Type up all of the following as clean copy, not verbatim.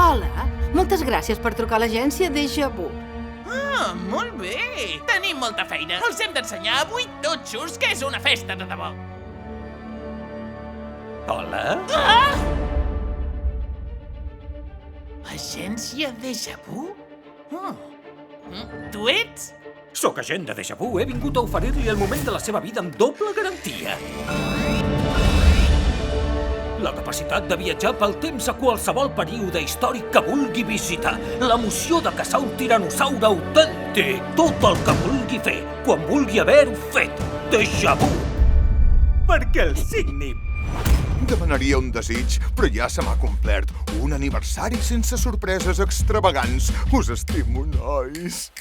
Hola, moltes gràcies per trucar a l'agència Déjà Vu. Ah, molt bé! Tenim molta feina. Els hem d'ensenyar avui totxos que és una festa de debò. Hola? Ah! Agència Déjà Vu? Tu ets? Sóc agent de Déjà Vu. He vingut a oferir-li el moment de la seva vida amb doble garantia. La capacitat de viatjar pel temps a qualsevol període històric que vulgui visitar. L'emoció de caçar un tiranosaure autèntic. Tot el que vulgui fer, quan vulgui haver-ho fet. Déjà Vu. Perquè el signi. Demanaria un desig, però ja se m'ha complert. Un aniversari sense sorpreses extravagants. Us estimo, nois.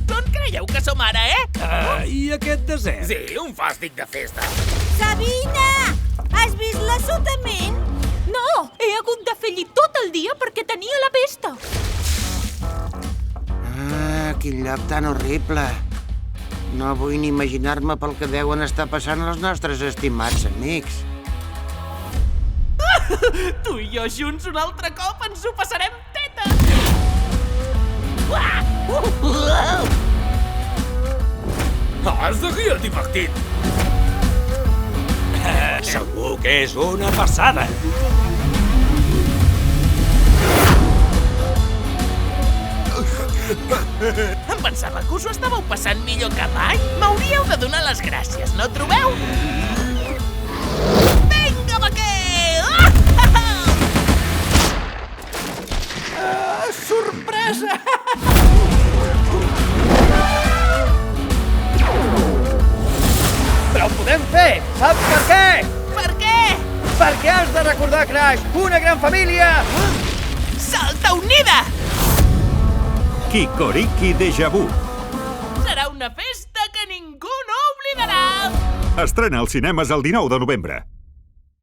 D'on creieu que som ara, I aquest desert? Sí, un fàstic de festa. Sabina! Has vist l'assotament? No! He hagut de fer llit tot el dia perquè tenia la pesta. Ah, quin lloc tan horrible. No vull ni imaginar-me pel que deuen estar passant els nostres estimats amics. Tu i jo junts un altre cop ens ho passarem teta! Has de guiar divertit. Segur que és una passada. Em pensava que us ho estàveu passant millor que mai. M'hauríeu de donar les gràcies, no trobeu? Vinga, vaquer! Sorpresa! Però ho podem fer! Saps per què? Per què? Perquè has de recordar, Crash, una gran família! Salta unida! Kikoriki Déjà Vu. Serà una festa que ningú no oblidarà! Estrena als cinemes el 19 de novembre.